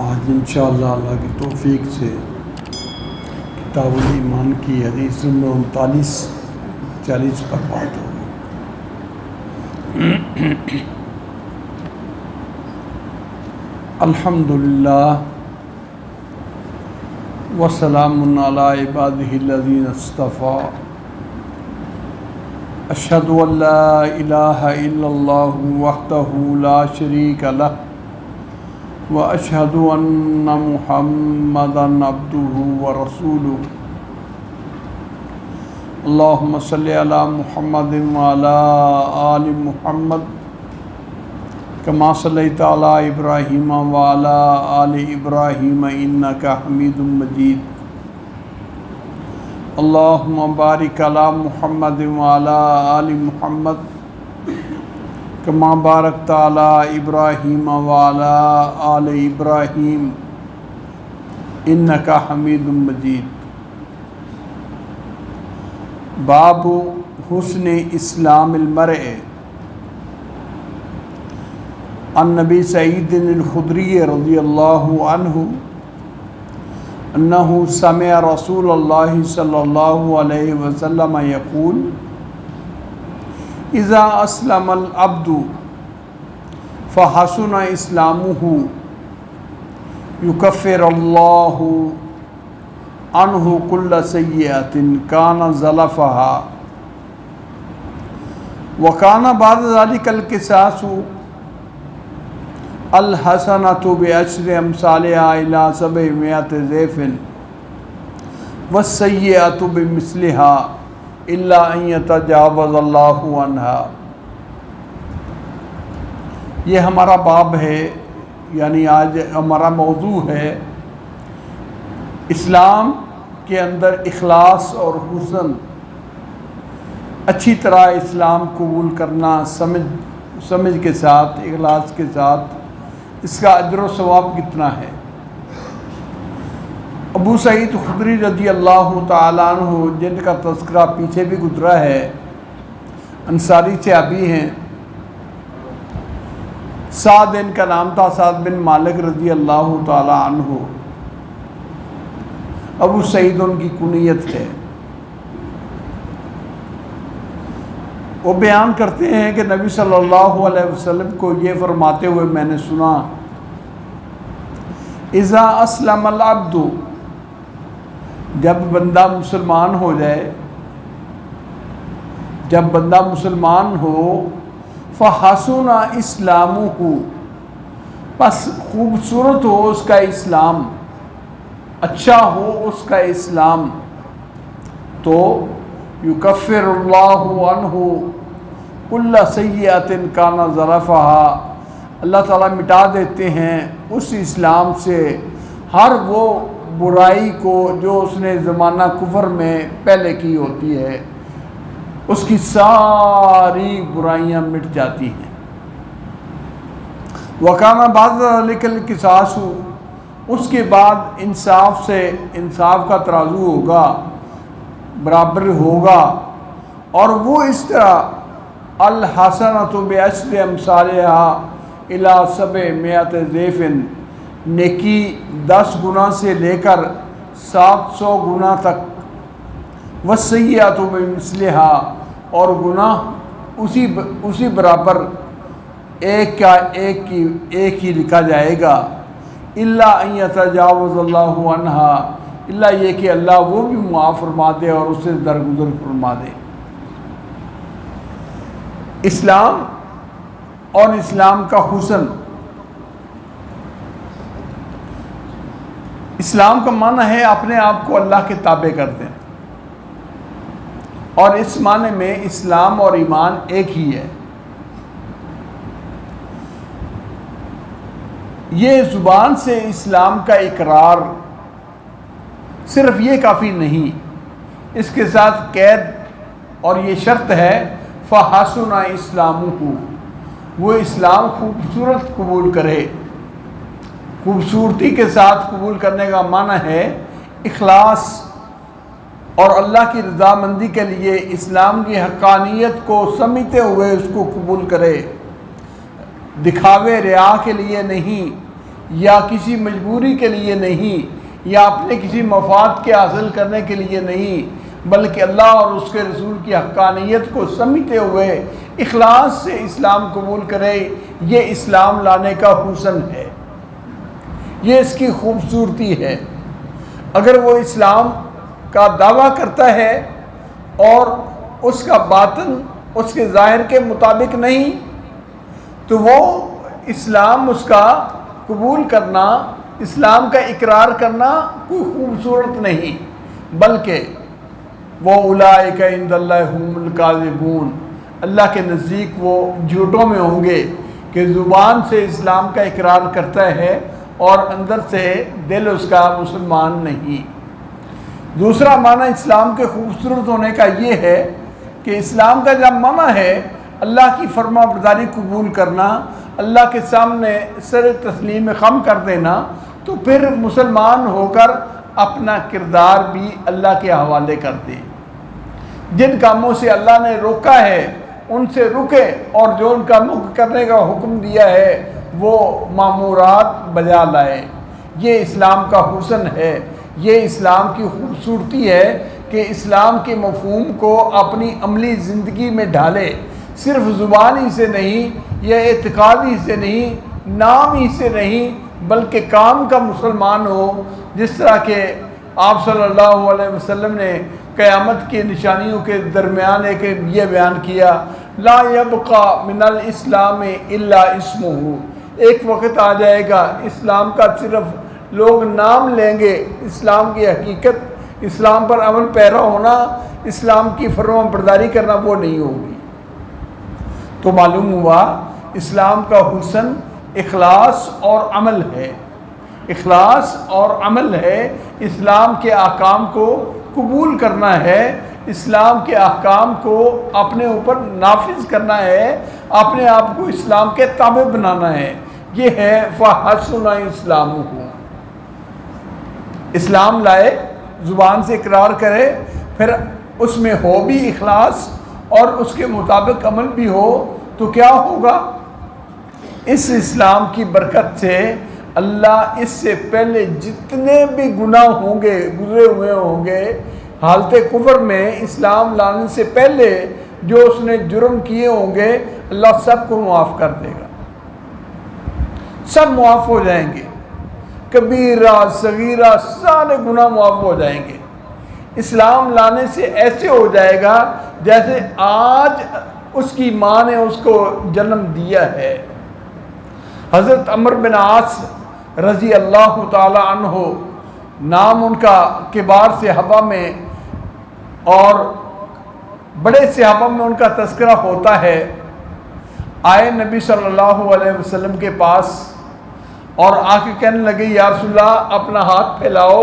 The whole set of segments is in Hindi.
आज इंशाअल्लाह अल्लाह की तौफीक से किताबुल ईमान की हदीस नंबर 39-40 पर बात होगी। अल्हम्दुलिल्लाह वस्सलामुन अला इबादिहिल्लज़ीना इस्तफ़ा अशहदु अल्ला इलाहा इल्लल्लाहु वहदहु ला शरीका लह व अशहदु अन्ना मुहम्मदन अब्दुहु व रसूलुहु। अल्लाहुम्मा सल्लि अला मुहम्मदिन व अला आलि मुहम्मद कमा सल्लैता अला इब्राहीम व अला आलि इब्राहीम इन्नका हमीदुम मजीद। अल्लाहुम्मा बारिक अला मुहम्मदिन व अला आलि मुहम्मद कमा बारकता अला इब्राहीम व अला आलि इब्राहीम इन्नका हमीदुम मजीद। बाबु हुस्न इस्लामिल मर्इ अन नबी सईदिल खुदरी रज़ियल्लाहु अन्हु अन्नहु समिअ रसूलल्लाहि सल्लल्लाहु अलैहि वसल्लम यक़ूल इज़ा अस्लमल अब्दु फ़हसुन इस्लामुहु युकफ़िरुल्लाहु अन्हु कुल्ल सय्यतिन काना ज़लफ़हा व काना बाद ज़ालिकल क़िसासु अल हसनतु बिअश्रि अम्सालिहा इला सबइमियति ज़ैफ़िन वस्सय्यतु बिमिस्लिहा इल्ला अन यतजावज़ अल्लाहु अन्हा। ये हमारा बाब है, यानी आज हमारा मौजू है इस्लाम के अंदर इखलास और हुस्न, अच्छी तरह इस्लाम कबूल करना, समझ के साथ, इखलास के साथ, इसका अजर व सवाब कितना है। अबू सईद खुदरी रज़ी अल्लाह तआला अन्हु, जिनका तज़किरा पीछे भी गुजरा है, अंसारी से अभी हैं। साद इनका नाम था, साद बिन मालिक रज़ी अल्लाह तआला अन्हु। अबू सईद उनकी कुनियत है। वो बयान करते हैं कि नबी सल्लल्लाहु अलैहि वसल्लम को ये फरमाते हुए मैंने सुना, इज़ा अस्लमल अब्दु, जब बंदा मुसलमान हो जाए, जब बंदा मुसलमान हो, फ़हसुना इस्लामुहु, बस खूबसूरत हो उसका इस्लाम, अच्छा हो उसका इस्लाम, तो युकफ़िरुल्लाहु अन्हु कुल्ल सय्यतिन काना ज़लफ़हा, अल्लाह ताला मिटा देते हैं उस इस्लाम से हर वो बुराई को जो उसने ज़माना कुफ़र में पहले की होती है, उसकी सारी बुराइयां मिट जाती हैं। वकाना बाद ज़ालिकल क़िसासु, उसके बाद इंसाफ से, इंसाफ का तराजू होगा, बराबर होगा, और वो इस तरह अल हसनतु बिअश्रि अम्सालिहा इला सबइमियति ज़ैफ़िन, नेकी 10 गुना से लेकर 700 गुना तक, वस्सय्यतु बिमिस्लिहा, और गुनाह उसी बराबर एक ही लिखा जाएगा। इल्ला अन यतजावज़ अल्लाहु अन्हा, इल्ला ये कि अल्लाह वो भी मुआफ़ फरमा दे और उससे दरगुजर फरमा दे। इस्लाम और इस्लाम का हुस्न। इस्लाम का माना है अपने आप को अल्लाह के ताबे कर दें, और इस माने में इस्लाम और ईमान एक ही है। ये ज़ुबान से इस्लाम का इकरार सिर्फ ये काफ़ी नहीं, इसके साथ कैद और ये शर्त है फ़हसुना इस्लामुहु, वो इस्लाम खूबसूरत कबूल करे। खूबसूरती के साथ कबूल करने का माना है इखलास और अल्लाह की रज़ामंदी के लिए इस्लाम की हक़ानियत को समझते हुए उसको कबूल करे, दिखावे रिया के लिए नहीं, या किसी मजबूरी के लिए नहीं, या अपने किसी मफाद के हासिल करने के लिए नहीं, बल्कि अल्लाह और उसके रसूल की हक्कानियत को समझते हुए इखलास से इस्लाम कबूल करे। ये इस्लाम लाने का हुस्न है, ये इसकी खूबसूरती है। अगर वो इस्लाम का दावा करता है और उसका बातिन उसके ज़ाहिर के मुताबिक नहीं, तो वो इस्लाम उसका कबूल करना, इस्लाम का इकरार करना कोई खूबसूरत नहीं, बल्कि वो उलाइका इंदल्लाहि हुमुल काज़िबून, अल्लाह के नज़दीक वो झूठों में होंगे कि ज़ुबान से इस्लाम का इकरार करता है और अंदर से दिल उसका मुसलमान नहीं। दूसरा माना इस्लाम के खूबसूरत होने का ये है कि इस्लाम का जब माना है अल्लाह की फरमाबरदारी कबूल करना, अल्लाह के सामने सर तस्लीम खम कर देना, तो फिर मुसलमान होकर अपना किरदार भी अल्लाह के हवाले कर दे। जिन कामों से अल्लाह ने रोका है उनसे रुके, और जो उनका मुख करने का हुक्म दिया है वो मामूरात बजा लाए। ये इस्लाम का हुस्न है, ये इस्लाम की खूबसूरती है कि इस्लाम के मफ़हूम को अपनी अमली ज़िंदगी में ढाले, सिर्फ ज़ुबानी से नहीं, या एतक़ादी से नहीं, नाम ही से नहीं, बल्कि काम का मुसलमान हो। जिस तरह के आप सल्लल्लाहु अलैहि वसल्लम ने क़यामत की निशानियों के दरमियान एक ये बयान किया, ला यबक़ा मिनल इस्लाम इल्ला इस्मुहु, एक वक्त आ जाएगा इस्लाम का सिर्फ लोग नाम लेंगे, इस्लाम की हकीकत, इस्लाम पर अमल पैरा होना, इस्लाम की फरमाबरदारी करना वो नहीं होगी। तो मालूम हुआ इस्लाम का हुस्न इखलास और अमल है, इखलास और अमल है। इस्लाम के अहकाम को कबूल करना है, इस्लाम के अहकाम को अपने ऊपर नाफिज करना है, अपने आप को इस्लाम के ताबे बनाना है। ये है फ़हसुन इस्लामुहु, इस्लाम लाए, ज़ुबान से इकरार करे, फिर उसमें हो भी इखलास और उसके मुताबिक अमल भी हो, तो क्या होगा? इस इस्लाम की बरकत से अल्लाह इससे पहले जितने भी गुनाह होंगे, गुजरे हुए होंगे हालत कुफर में, इस्लाम लाने से पहले जो उसने जुर्म किए होंगे, अल्लाह सबको मुआफ़ कर देगा, सब मुआफ़ हो जाएंगे, कबीरा सगीरा सारे गुनाह मुआफ़ हो जाएंगे। इस्लाम लाने से ऐसे हो जाएगा जैसे आज उसकी माँ ने उसको जन्म दिया है। हज़रत अमर बिन आस रज़ी अल्लाह ताला अन्हो नाम उनका, किबार सहाबा में और बड़े सहाबा में उनका तज़किरा होता है। आए नबी सल्लल्लाहु अलैहि वसल्लम के पास और आके कहने लगे, या रसूलल्लाह अपना हाथ फैलाओ,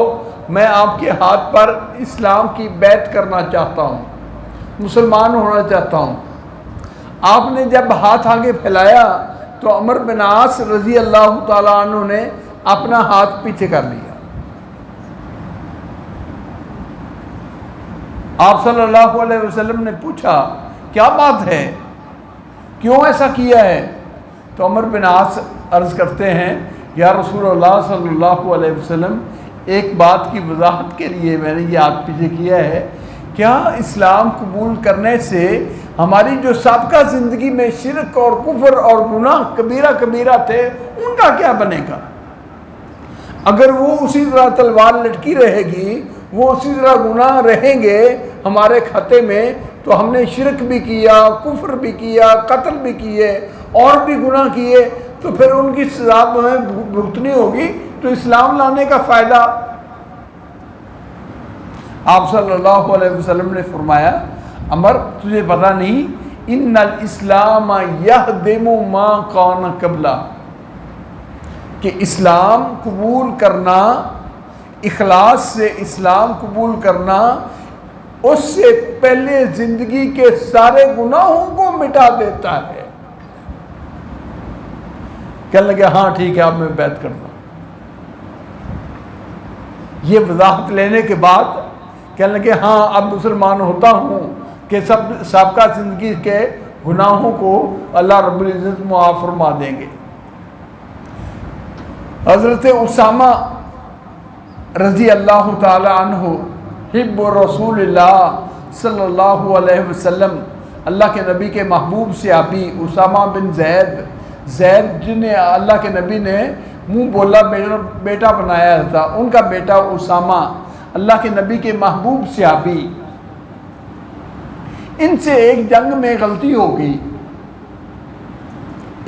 मैं आपके हाथ पर इस्लाम की बैत करना चाहता हूँ, मुसलमान होना चाहता हूँ। आपने जब हाथ आगे फैलाया तो अमर बिन आस रज़ी अल्लाह ताला अन्हु ने अपना हाथ पीछे कर लिया। आप सल्लल्लाहु अलैहि वसल्लम ने पूछा, क्या बात है, क्यों ऐसा किया है? तो अमर बिन आस अर्ज़ करते हैं, या रसूलुल्लाह सल्लल्लाहु अलैहि वसल्लम, एक बात की वजाहत के लिए मैंने ये हाथ पीछे किया है, क्या इस्लाम कबूल करने से हमारी जो साबका ज़िंदगी में शिरक और कुफर और गुनाह कबीरा कबीरा थे, उनका क्या बनेगा? अगर वो उसी तरह तलवार लटकी रहेगी, वो उसी तरह गुनाह रहेंगे हमारे खाते में, तो हमने शिरक भी किया, कुफर भी किया, कत्ल भी किए और भी गुनाह किए, तो फिर उनकी सज़ा हमें भुगतनी होगी। तो इस्लाम लाने का फ़ायदा? आप सल्लल्लाहु अलैहि वसल्लम ने फरमाया, अमर तुझे पता नहीं, इन्नल इस्लाम यहदिमु मा कान क़ब्ला, कि इस्लाम कबूल करना, इखलास से इस्लाम कबूल करना, उससे पहले ज़िंदगी के सारे गुनाहों को मिटा देता है। कहने लगे, हाँ ठीक है, अब मैं बैत करता हूँ। ये वजाहत लेने के बाद कहने लगे, हाँ अब मुसलमान होता हूँ कि सब साबका ज़िंदगी के गुनाहों को अल्लाह रब्बुल इज़्ज़त मुआफ़ फरमा देंगे। हज़रत उसामा रज़ी अल्लाह ताला अन्हु हिब्बु रसूलिल्लाह सल्लल्लाहु अलैहि वसल्लम, अल्लाह के नबी के महबूब सहाबी उसामा बिन ज़ैद जिन्हें अल्लाह के नबी ने मुँह बोला बेटा बनाया था, उनका बेटा उसामा अल्लाह के नबी के महबूब सहाबी, इनसे एक जंग में गलती हो गई।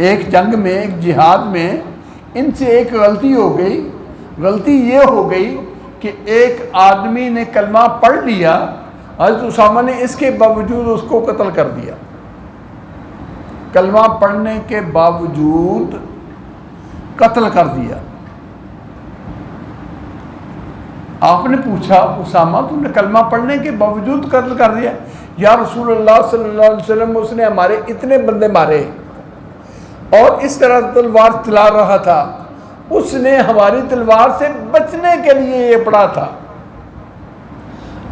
एक जंग में, एक जिहाद में इनसे एक गलती हो गई। गलती ये हो गई कि एक आदमी ने कलमा पढ़ लिया, हज़रत उसामा ने इसके बावजूद उसको कत्ल कर दिया। कलमा पढ़ने के बावजूद कत्ल कर दिया। आपने पूछा, उसामा तुमने कलमा पढ़ने के बावजूद कत्ल कर दिया? या रसूलुल्लाह सल्लल्लाहु अलैहि वसल्लम, उसने हमारे इतने बंदे मारे और इस तरह तलवार चला रहा था, उसने हमारी तलवार से बचने के लिए ये पढ़ा था।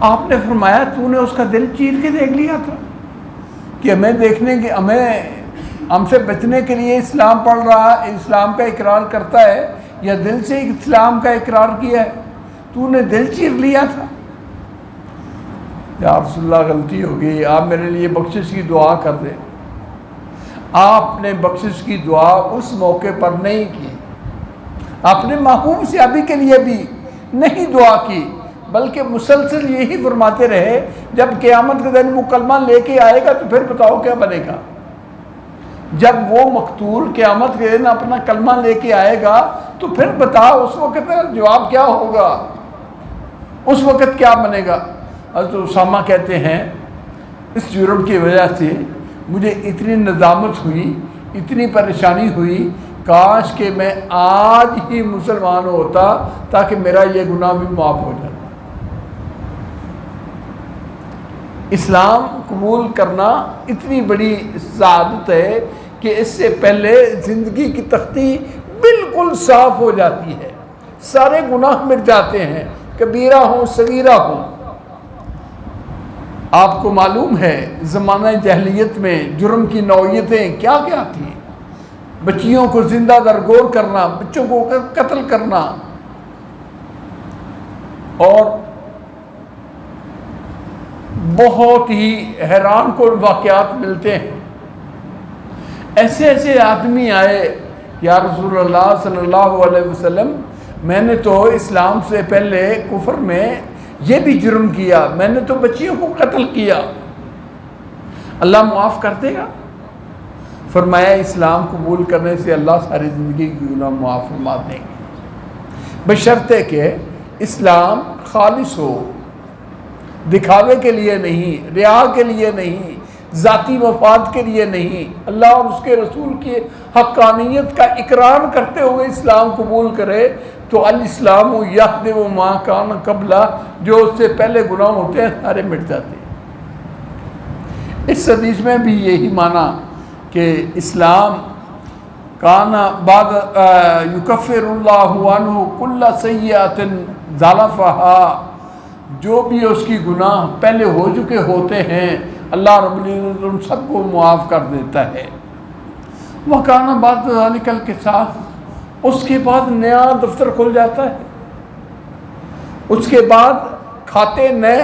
आपने फरमाया तूने उसका दिल चीर के देख लिया था कि हमें देखने के, हमसे बचने के लिए इस्लाम पढ़ रहा, इस्लाम का इकरार करता है या दिल से इस्लाम का इकरार किया है, तूने दिल चीर लिया था? या रसूलुल्लाह गलती हो गई, आप मेरे लिए बख्शिश की दुआ कर दें। आपने बख्शिश की दुआ उस मौके पर नहीं की, आपने महबूब सहाबी के लिए भी नहीं दुआ की, बल्कि मुसलसल यही फरमाते रहे जब क़यामत के दिन वो कलमा लेके आएगा तो फिर बताओ क्या बनेगा। जब वो मकतूल क़यामत के दिन अपना कलमा लेके आएगा तो फिर बताओ उस वक़्त जवाब क्या होगा, उस वक़्त क्या बनेगा। हज़रत उसामा कहते हैं इस जुर्म की वजह से मुझे इतनी नदामत हुई, इतनी परेशानी हुई, काश कि मैं आज ही मुसलमान होता ताकि मेरा ये गुनाह भी माफ़ हो जाता। इस्लाम कबूल करना इतनी बड़ी सआदत है कि इससे पहले ज़िंदगी की तख्ती बिल्कुल साफ़ हो जाती है, सारे गुनाह मिट जाते हैं, कबीरा हो सगीरा हो। आपको मालूम है ज़माना जहलियत में जुर्म की नौइयतें क्या क्या थी? बच्चियों को जिंदा दरगोर करना, बच्चों को कत्ल करना, और बहुत ही हैरान कुन वाक़यात मिलते हैं। ऐसे ऐसे आदमी आए, या रसूलुल्लाह सल्लल्लाहु अलैहि वसल्लम, मैंने तो इस्लाम से पहले कुफर में ये भी जुर्म किया, मैंने तो बच्चियों को कत्ल किया, अल्लाह माफ़ कर देगा? फरमाया इस्लाम कबूल करने से अल्लाह सारी ज़िंदगी की गुनाह माफ़ फरमा देंगे, बशर्ते कि इस्लाम खालिस हो, दिखावे के लिए नहीं, रिया के लिए नहीं, ज़ाती मफाद के लिए नहीं, अल्लाह और उसके रसूल की हक़ानियत का इकरार करते हुए इस्लाम कबूल करे तो अल इस्लाम यहदिम मा कान कबला, जो उससे पहले गुनाह होते हैं सारे मिट जाते हैं। इस हदीस में भी यही माना कि इस्लाम काना बाद युकफ़िरुल्लाहु अन्हु कुल्ला सय्यतिन ज़लफ़हा, जो भी उसकी गुनाह पहले हो चुके होते हैं अल्लाह रब्बुल इज़्ज़त उन सबको मुआफ़ कर देता है। वह काना बाद ज़ालिकल क़िसास, उसके बाद नया दफ्तर खुल जाता है, उसके बाद खाते नए,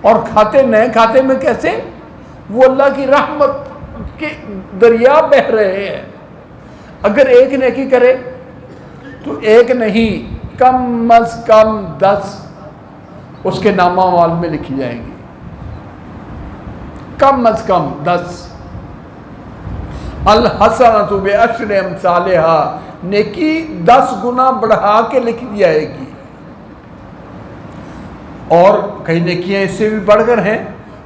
और खाते नए खाते में कैसे? वो अल्लाह की रहमत के दरिया बह रहे हैं। अगर एक नेकी करे तो एक नहीं, कम अज़ कम 10 उसके नामा वाल में लिखी जाएंगी, कम अज़ कम 10। अल हसनतु बिअश्रि अम्सालिहा, नेकी 10 गुना बढ़ा के लिखी जाएगी। और कई नेकियां इससे भी बढ़कर हैं,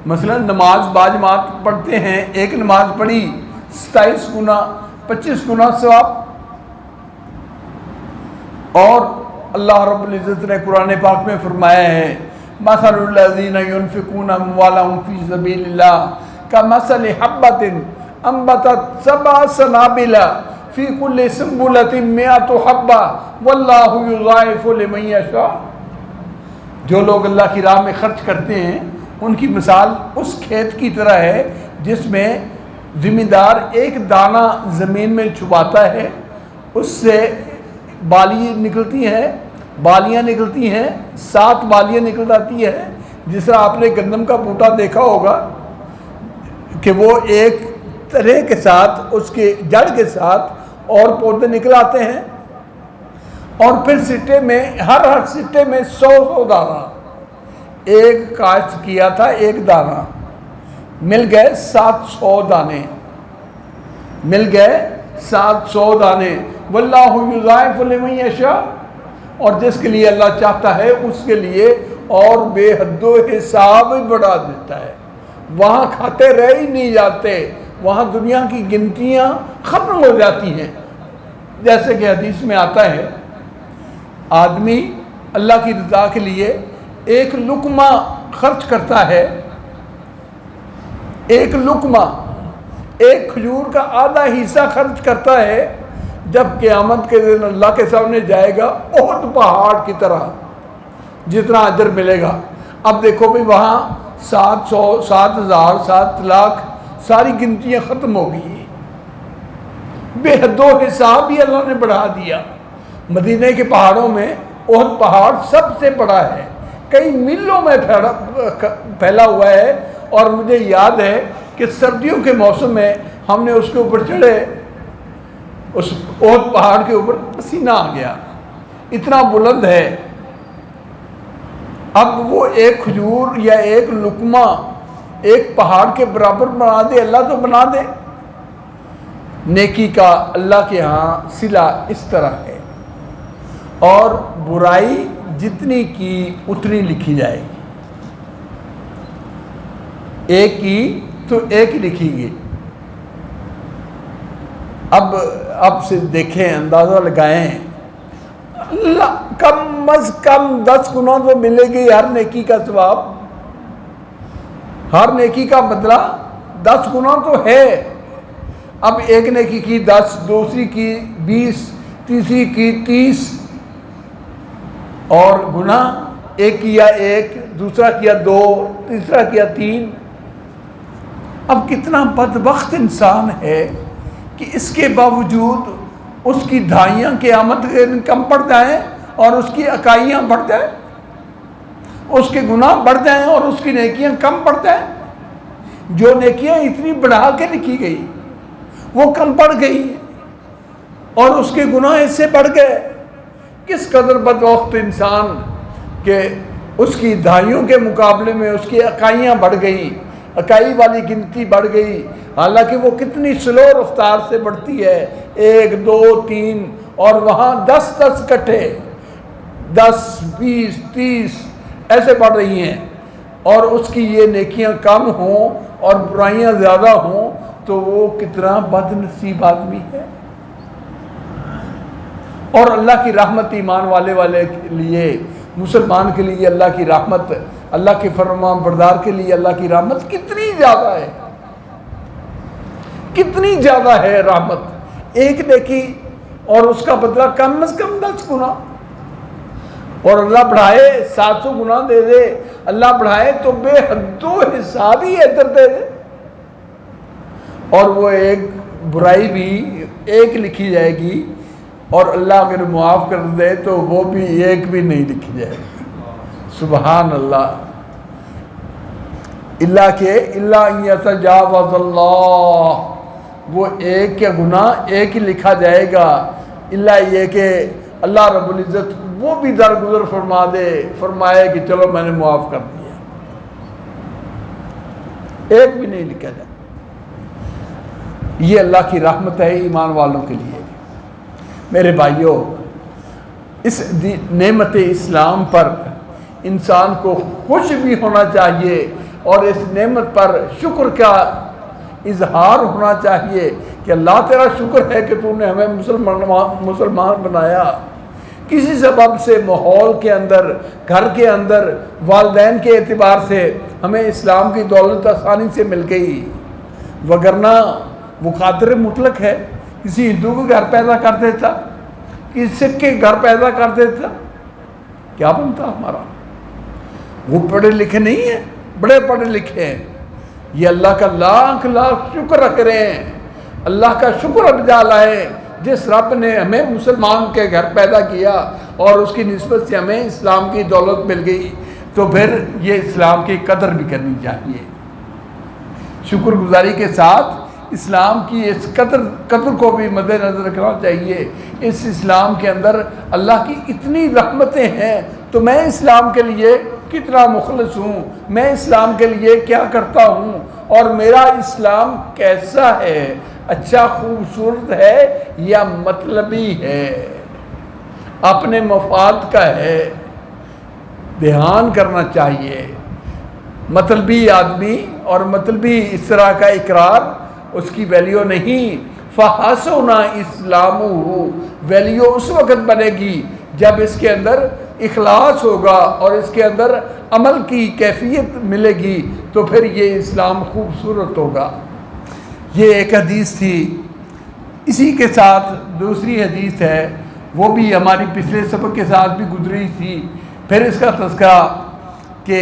मसलन नमाज बाजमात पढ़ते हैं, एक नमाज पढ़ी 27 गुना 25 गुना सवाब। और अल्लाह रब्बुल इज़्ज़त ने कुरान पाक में फरमाया है मसलुल लज़ीना युनफ़िक़ूना अम्वालहुम फ़ी सबीलिल्लाह कमसलि हब्बतिन अम्बतत सबअ सनाबिला फ़ी कुल्लि सुंबुलतिन मिअतु हब्बा वल्लाहु युज़ाइफ़ु लिमन यशा। जो लोग अल्लाह की राह में खर्च करते हैं उनकी मिसाल उस खेत की तरह है जिसमें ज़िम्मेदार एक दाना ज़मीन में छुपाता है, उससे बाली निकलती हैं, बालियाँ निकलती हैं, 7 बालियाँ निकल जाती है। जिस तरह आपने गंदम का बूटा देखा होगा कि वो एक तरह के साथ उसके जड़ के साथ और पौधे निकल आते हैं, और फिर सिट्टे में हर सिट्टे में 100 दाना, एक काश्त किया था एक दाना, मिल गए 700 दाने, मिल गए 700 दाने। वल्लाहु युज़ाइफ़ु लिमन यशा, और जिसके लिए अल्लाह चाहता है उसके लिए और बेहद्दो हिसाब बढ़ा देता है। वहाँ खाते रह ही नहीं जाते, वहाँ दुनिया की गिनतियाँ ख़त्म हो जाती हैं। जैसे कि हदीस में आता है, आदमी अल्लाह की रज़ा के लिए एक लुक़मा खर्च करता है, एक लुक़मा, एक खजूर का आधा हिस्सा खर्च करता है, जब क़यामत के दिन अल्लाह के सामने जाएगा ओहद पहाड़ की तरह जितना अजर मिलेगा। अब देखो भाई, वहाँ 700, 7,000, 7 लाख सारी गिनतियाँ ख़त्म हो गई, बेहदो हिसाब भी अल्लाह ने बढ़ा दिया। मदीने के पहाड़ों में ओहद पहाड़ सबसे बड़ा है, कई मीलों में फैला हुआ है। और मुझे याद है कि सर्दियों के मौसम में हमने उसके ऊपर चढ़े, उस ओहद पहाड़ के ऊपर पसीना आ गया, इतना बुलंद है। अब वो एक खजूर या एक लुकमा एक पहाड़ के बराबर बना दे अल्लाह, तो बना दे। नेकी का अल्लाह के यहाँ सिला इस तरह है, और बुराई जितनी की उतनी लिखी जाएगी, एक की तो एक लिखी। अब से देखें, अंदाज़ा लगाएं, कम अज़ कम 10 गुना तो मिलेगी हर नेकी का सवाब, हर नेकी का बदला 10 गुना तो है। अब एक नेकी की 10, दूसरी की 20, तीसरी की 30, और गुना एक किया 1, दूसरा किया 2, तीसरा किया 3। अब कितना बदबख्त इंसान है कि इसके बावजूद उसकी धाइयाँ क़यामत के दिन कम पड़ जाएँ और उसकी अकाइयाँ बढ़ जाएँ, उसके गुनाह बढ़ जाएँ और उसकी नेकियाँ कम पड़ जाएँ। जो नेकियाँ इतनी बढ़ा के लिखी गई वो कम पड़ गई और उसके गुनाह इससे बढ़ गए। किस कदर बदबख्त इंसान के उसकी धाइयों के मुकाबले में उसकी अकाइयाँ बढ़ गई, अकाई वाली गिनती बढ़ गई। हालांकि वो कितनी स्लो रफ्तार से बढ़ती है, 1, 2, 3, और वहाँ 10-10 इकट्ठे, 10, 20, 30 ऐसे बढ़ रही हैं। और उसकी ये नेकियां कम हों और बुराइयां ज़्यादा हों तो वो कितना बदनसीब आदमी है। और अल्लाह की रहमत ईमान वाले के लिए, मुसलमान के लिए अल्लाह की रहमत, अल्लाह के फरमान बरदार के लिए अल्लाह की रहमत कितनी ज़्यादा है, कितनी ज़्यादा है रहमत। एक नेकी और उसका बदला कम से कम 10 गुना, और अल्लाह बढ़ाए 700 गुना दे दे, अल्लाह बढ़ाए तो बेहदो हिसाब ही इधर दे दे। और वो एक बुराई भी एक लिखी जाएगी, और अल्लाह अगर मुआफ़ कर दे तो वो भी एक भी नहीं लिखी जाएगी। सुबहान अल्लाह। इल्ला के इल्ला यतजावज़ल्लाह, वो एक के गुनाह एक ही लिखा जाएगा, इल्ला ये कि अल्लाह रब्बुल इज़्ज़त वो भी दरगुजर फरमा दे, फरमाए कि चलो मैंने मुआफ़ कर दिया, एक भी नहीं लिखा जाए। ये अल्लाह की रहमत है ईमान वालों के लिए। मेरे भाइयों, इस नेमत इस्लाम पर इंसान को खुश भी होना चाहिए और इस नेमत पर शुक्र का इजहार होना चाहिए कि अल्लाह तेरा शुक्र है कि तूने हमें मुसलमान बनाया। किसी सबब से माहौल के अंदर, घर के अंदर, वालिदैन के एतबार से हमें इस्लाम की दौलत आसानी से मिल गई, वगरना वो कादिर मुतलक है। किसी हिंदू को घर पैदा कर देता, किसी सिख के घर पैदा कर देता, क्या बनता हमारा? वो पढ़े लिखे नहीं है, बड़े पढ़े लिखे हैं। ये अल्लाह का लाख लाख शुक्र रख रहे हैं, अल्लाह का शुक्र अदा लाए जिस रब ने हमें मुसलमान के घर पैदा किया और उसकी निस्बत से हमें इस्लाम की दौलत मिल गई, तो फिर ये इस्लाम की कदर भी करनी चाहिए। शुक्रगुजारी के साथ इस्लाम की इस कदर को भी मद्देनज़र रखना चाहिए। इस इस्लाम के अंदर अल्लाह की इतनी रहमतें हैं, तो मैं इस्लाम के लिए कितना मुखलिस हूँ, मैं इस्लाम के लिए क्या करता हूँ, और मेरा इस्लाम कैसा है, अच्छा खूबसूरत है या मतलबी है, अपने मफाद का है, ध्यान करना चाहिए। मतलबी आदमी और मतलबी इस तरह का इकरार, उसकी वैल्यू नहीं। फ़हसुना इस्लामु, वैल्यू उस वक़्त बनेगी जब इसके अंदर इखलास होगा और इसके अंदर अमल की कैफियत मिलेगी, तो फिर ये इस्लाम खूबसूरत होगा। ये एक हदीस थी। इसी के साथ दूसरी हदीस है, वो भी हमारी पिछले सबक के साथ भी गुजरी थी। फिर इसका तज़किरा कि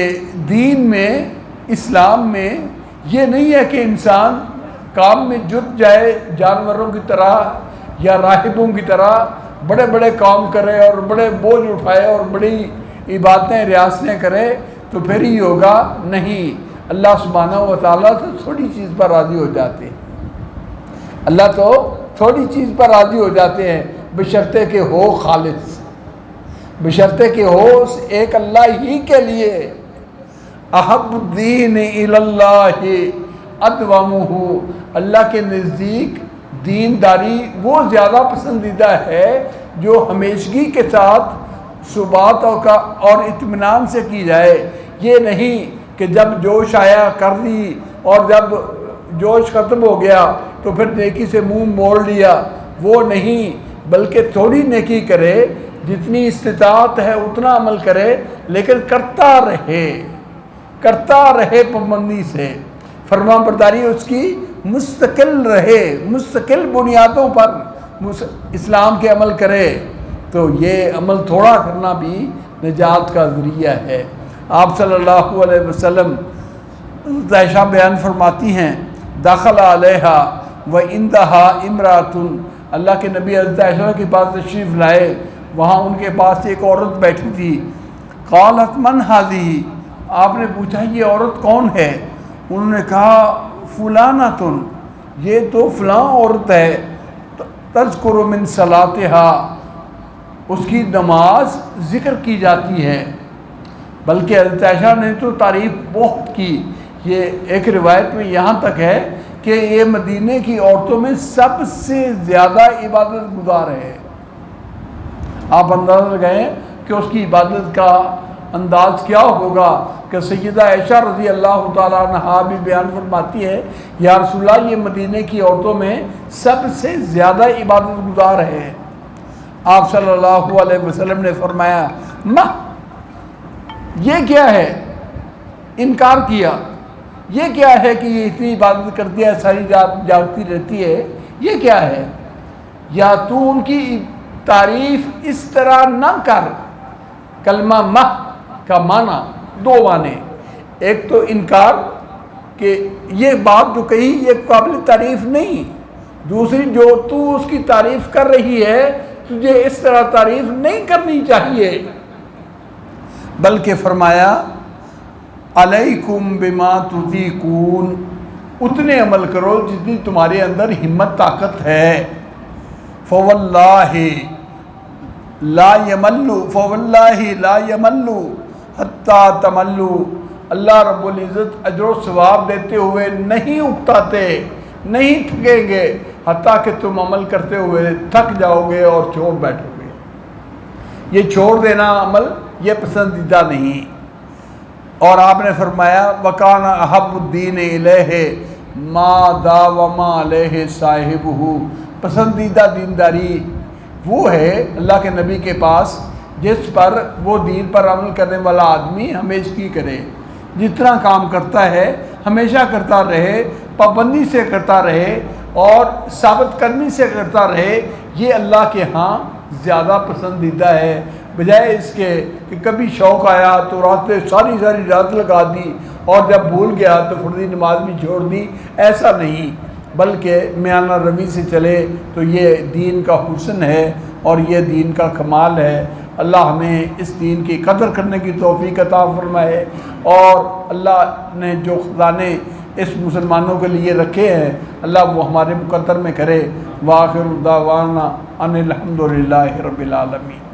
दीन में, इस्लाम में ये नहीं है कि इंसान काम में जुट जाए जानवरों की तरह या राहिबों की तरह, बड़े बड़े काम करे और बड़े बोझ उठाए और बड़ी इबादतें रियासतें करे तो फिर ही होगा। नहीं, अल्लाह सुब्हानहू व तआला से थोड़ी चीज़ पर राज़ी हो जाते हैं। अल्लाह तो थोड़ी चीज़ पर राज़ी हो जाते हैं, बशर्ते के हो खालिस, बशर्ते के हो एक अल्लाह ही के लिए। अहब्बुद्दीन इलल्लाहि अदवमुहु, अल्लाह के नज़दीक दीनदारी वो ज़्यादा पसंदीदा है जो हमेशगी के साथ सुबात और इत्मीनान से की जाए। ये नहीं कि जब जोश आया कर दी और जब जोश ख़त्म हो गया तो फिर नेकी से मुंह मोड़ लिया, वो नहीं, बल्कि थोड़ी नेकी करे, जितनी इस्तिताअत है उतना अमल करे, लेकिन करता रहे पाबंदी से, फरमाबरदारी उसकी मुस्तकिल रहे, मुस्तकिल बुनियादों पर इस्लाम के अमल करे। तो ये अमल थोड़ा करना भी निजात का ज़रिया है। आप सल्लल्लाहु अलैहि वसल्लम आयशा बयान फरमाती हैं, दाखला अलैहा व इंदहा इमरातुन, अल्लाह के नबी हज़रत आयशा के पास तशरीफ़ लाए, वहाँ उनके पास एक औरत बैठी थी। क़ालत मन हाज़िही, आपने पूछा ये औरत कौन है? उन्होंने कहा फुलानातुन, ये तो फ़लाँ औरत है, तज़कुरु मिन सलातिहा, उसकी नमाज ज़िक्र की जाती है। बल्कि हज़रत आयशा ने तो तारीफ़ बहुत की। ये एक रिवायत में यहाँ तक है कि ये मदीने की औरतों में सबसे ज़्यादा इबादत गुजार है। आप अंदाज़ा लगाएं कि उसकी इबादत का अंदाज़ क्या होगा कि सैयदा आयशा रज़ी अल्लाह ताला अन्हा भी बयान फरमाती है, या रसूलल्लाह ये मदीने की औरतों में सबसे ज़्यादा इबादत गुजार है। आप सल्लल्लाहु अलैहि वसल्लम ने फरमाया, माँ ये क्या है? इनकार किया, ये क्या है कि ये इतनी इबादत करती है, सारी रात जागती रहती है, ये क्या है? या तू उनकी तारीफ़ इस तरह न कर। कलमा माह का माना दो माने, एक तो इनकार कि ये बात जो कही ये काबिल तारीफ़ नहीं, दूसरी जो तू उसकी तारीफ़ कर रही है तुझे इस तरह तारीफ़ नहीं करनी चाहिए। बल्कि फरमाया अलैकुम बिमा तुज़ीकून, उतने अमल करो जितनी तुम्हारे अंदर हिम्मत ताकत है। फ़वल्लाहि ला यमल्लु हत्ता तमल्लु, अल्लाह रब्बुल इज़्ज़त अजर सवाब देते हुए नहीं उकताते, नहीं थकेंगे, हत्ता कि तुम अमल करते हुए थक जाओगे और छोड़ बैठोगे। ये छोड़ देना अमल ये पसंदीदा नहीं। और आपने फरमाया वकाना अहब्बुद्दीन इलैहि मा दावमा अलैहि साहिबुहु, पसंदीदा दीनदारी वो है अल्लाह के नबी के पास जिस पर वो दीन पर अमल करने वाला आदमी हमेशा करे, जितना काम करता है हमेशा करता रहे, पाबंदी से करता रहे और साबित करने से करता रहे, ये अल्लाह के यहाँ ज़्यादा पसंदीदा है, बजाय इसके कि कभी शौक़ आया तो रातें सारी रात लगा दी और जब भूल गया तो फर्जी नमाज भी छोड़ दी। ऐसा नहीं, बल्कि मियाना रवि से चले तो ये दीन का हुस्न है और ये दीन का कमाल है। अल्लाह हमें इस दीन की कदर करने की तौफीक अता फरमाए और अल्लाह ने जो ख़ज़ाने इस मुसलमानों के लिए रखे हैं अल्लाह वो हमारे मुक़द्दर में करे। वाखिर दावाना अनिल हम्दुलिल्लाहि रब्बिल आलमीन।